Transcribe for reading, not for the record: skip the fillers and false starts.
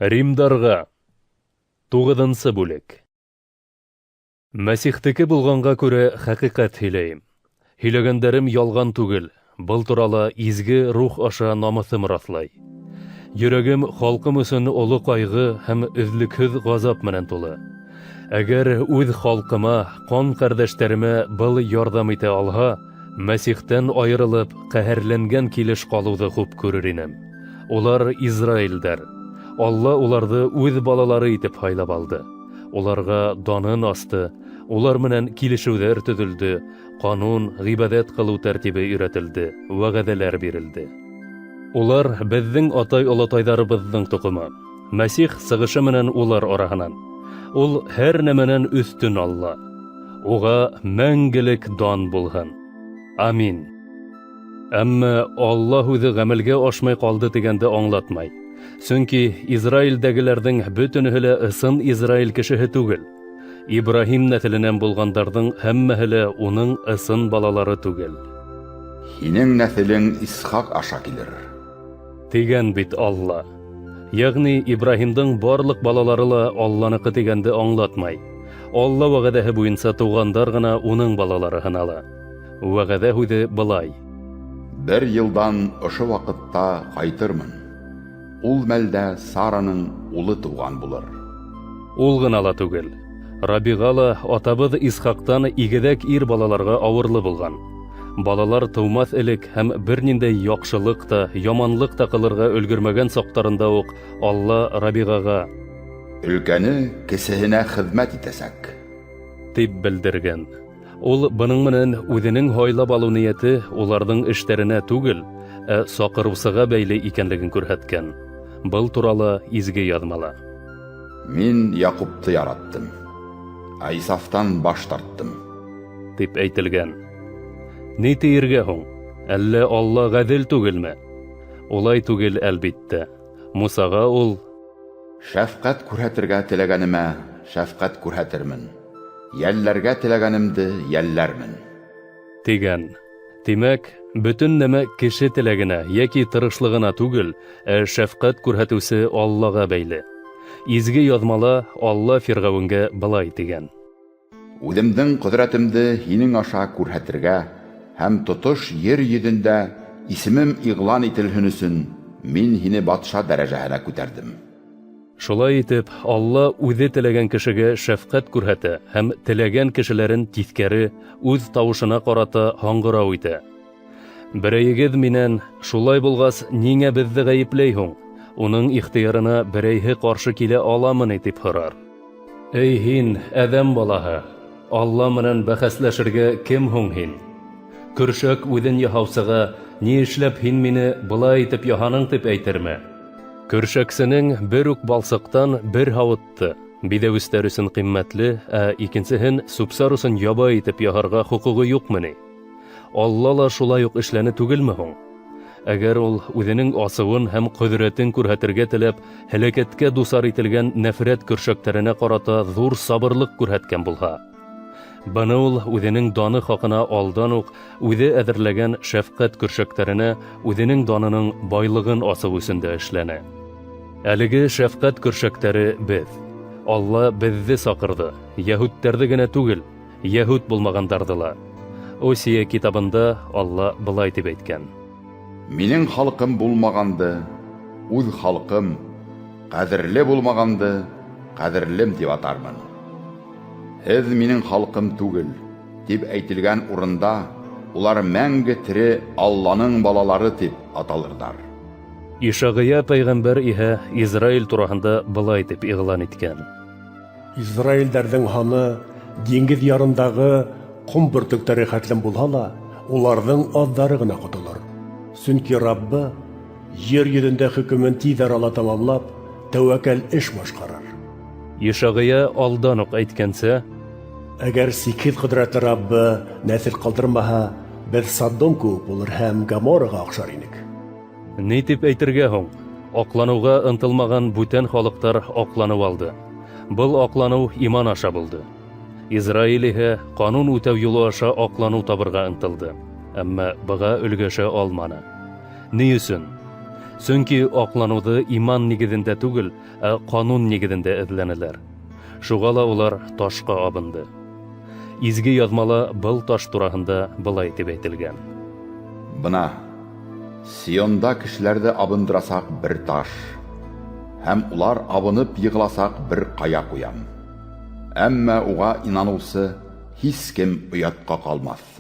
Римдарға 9-нчы бүлек. Мәсихтеке булганга күрә хакыйкать һөйләйм. Һөйләгәндәрем ялган түгел. Был туралы изге рух аша намыҫым раҫлай. Йөрәгем халкым өсөн олы кайгы һәм өҙлөкһөҙ газап менән тулы. Әгәр үҙ халкыма, ҡан ҡәрҙәштәремә был ярҙам итә алһа, Мәсихтән айырылып, ҡәһәрләнгән килеш ҡалыуҙы хуп күрер инем. Улар Израилдәр. Алла уларҙы үҙ балалары итеп һайлап алды. Уларға данын асты, улар менән килешеүҙәр төҙөлдө, ҡанун, ғибәҙәт ҡылыу тәртибе өйрәтелде, вәғәҙәләр бирелде. Улар беҙҙең атай-олатайҙарыбыҙҙың тоҡомо. Мәсих сығышы менән улар араһынан. Ул һәр нәмәнән өҫтөн Алла. Уға мәңгелек дан булһын. Амин. Әммә Алла һүҙе ғәмәлгә ашмай ҡалды тигәнде аңлатмай. Сөнки Израилдәгеләрҙең бөтөнөһө лә ысын Израиль кешеһе түгел. Ибраһим нәҫеленән булғандарҙың һәммәһе лә уның ысын балалары түгел. Һинең нәҫелең Исхаҡ аша килер. Тигән бит Алла. Йәғни Ибраһимдың барлыҡ балалары ла Алланыҡы тигәнде аңлатмай. Алла вәғәҙәһе буйынса тыуғандар ғына уның балалары һынала. Вәғәҙә һүҙе былай. 1 йылдан ошо ваҡытта ҡайтырмын. Ул мәлдә Сараның улы тыуған булыр. Ул ғына ла түгел. Рабиға ла атабыҙ Исхаҡтан игеҙәк ир балаларға ауырлы булған. Балалар тыумаҫ элек һәм бер ниндәй яҡшылык та, яманлык та ҡылырға өлгөрмәгән саҡтарында уҡ Алла Рабиғаға Өлкәне кесеһенә хеҙмәт итәсәк тип белдергән. Ул бының менән үҙенең һайлап алыу ниәте уларҙың эштәренә түгел, ә саҡырыусыға бәйле икәнлеген күрһәткән. Был туралы изге яҙмала. Мин Яҡупты яраттым, Исафтан баш тарттым. Тип әйтелгән. Ни тиергә һуң? Әллә Алла ғәҙел түгелме? Улай түгел, әлбиттә. Мусаға ул Шәфҡәт күрһәтергә теләгәнемә шәфҡәт күрһәтермен. Йәлләргә теләгәнемде йәлләрмен. Тигән. Тимәк, бөтөн нәмә кеше теләгенә йәки тырышлығына түгел, ә шәфҡәт күрһәтеүсе Аллаға бәйле. Изге яҙмала Алла Фирғәүенгә былай тигән. Үҙемдең ҡөҙрәтемде һинең аша күрһәтергә һәм тотош ер йөҙөндә исемем иғлан ителһен өсөн мин һине батша дәрәжәһенә күтәрҙем. Шулай итеп, Алла үҙе теләгән кешегә шәфҡәт күрһәтә һәм теләгән кешеләрен тиҫкәре, үҙ тауышына ҡарата һаңғырау итә. Берәйегеҙ минән, шулай булғас, ниңә беҙҙе ғәйепләй һуң? Уның ихтыярына берәйһе ҡаршы килә аламын тип һорар. Эй һин, әҙәм балаһы, Алла менән бәхәсләшергә кем һуң һин? Көршәк үҙен яһаусыға, ни эшләп һин мине былай итеп яһаның тип әйтерме? Көршәксенең бер үк балсыҡтан бер һауытты, биҙәүестәр өсөн ҡиммәтле, ә икенсеһен сүпсар өсөн ябай итеп яһарға хоҡуғы юҡмы ни? Алла ла шулай уҡ эшләне түгелме һуң? Әгәр ул үҙенең асыуын һәм ҡөҙрәтен күрһәтергә теләп, һәләкәткә дусар ителгән нәфрәт көршәктәренә ҡарата ҙур сабырлыҡ күрһәткән булһа, быны ул үҙенең даны хаҡына алдан уҡ үҙе әҙерләгән шәфҡәт көршәктәренә үҙенең данының байлығын асыу өсөн дә эшләне. Әлеге шәфҡәт көршәктәре беҙ. Алла беҙҙе саҡырҙы, йәһүдтәрҙе генә түгел, йәһүд булмағандарҙы ла. Осия китабында Алла былай тип әйткән. Минең халҡым булмағанды, үҙ халҡым, ҡәҙерле булмағанды, ҡәҙерлем тип атармын. Һеҙ минең халҡым түгел, тип әйтелгән урында, улар мәңге тере Алланың балалары тип аталырҙар. Ишағия пәйғәмбәр иһә Израиль тураһында былай тип иғлан иткән. Израилдәрҙең һаны диңгеҙ ярындағы ҡом бөртөктәре хәтлем булһа ла, уларҙың аҙҙары ғына ҡотолор. Сөнки Раббы ер йөҙөндә хөкөмөн тиҙ арала тамамлап, тәүәккәл эш башҡарыр. Ишағия алдан уҡ әйткәнсә, Әгәр сикһеҙ ҡөҙрәтле Раббы нәҫел ҡалдырмаһа, беҙ Содом кеүек булыр һәм Гоморраға оҡшар инек. Ни тип әйтергә һуң? Аҡланыуға ынтылмаған бүтән халыҡтар аҡланып алды. Был аҡланыу иман аша булды. Израиль иһә ҡанун үтәү юлы аша аҡланыу табырға ынтылды. Әммә быға өлгәшә алманы. Ни өсөн? Сөнки аклануды иман нигеҙендә түгел, ә ҡанун нигеҙендә эҙләнеләр. Шуға ла улар ташҡа абынды. Изге яҙмала был таш тураһында былай тип әйтелгән: Бына, Сионда кешеләрҙе абындырасаҡ бер таш, һәм улар абынып йығыласаҡ бер ҡая ҡуям. Әммә уға инаныусы һис кем оятҡа ҡалмаҫ.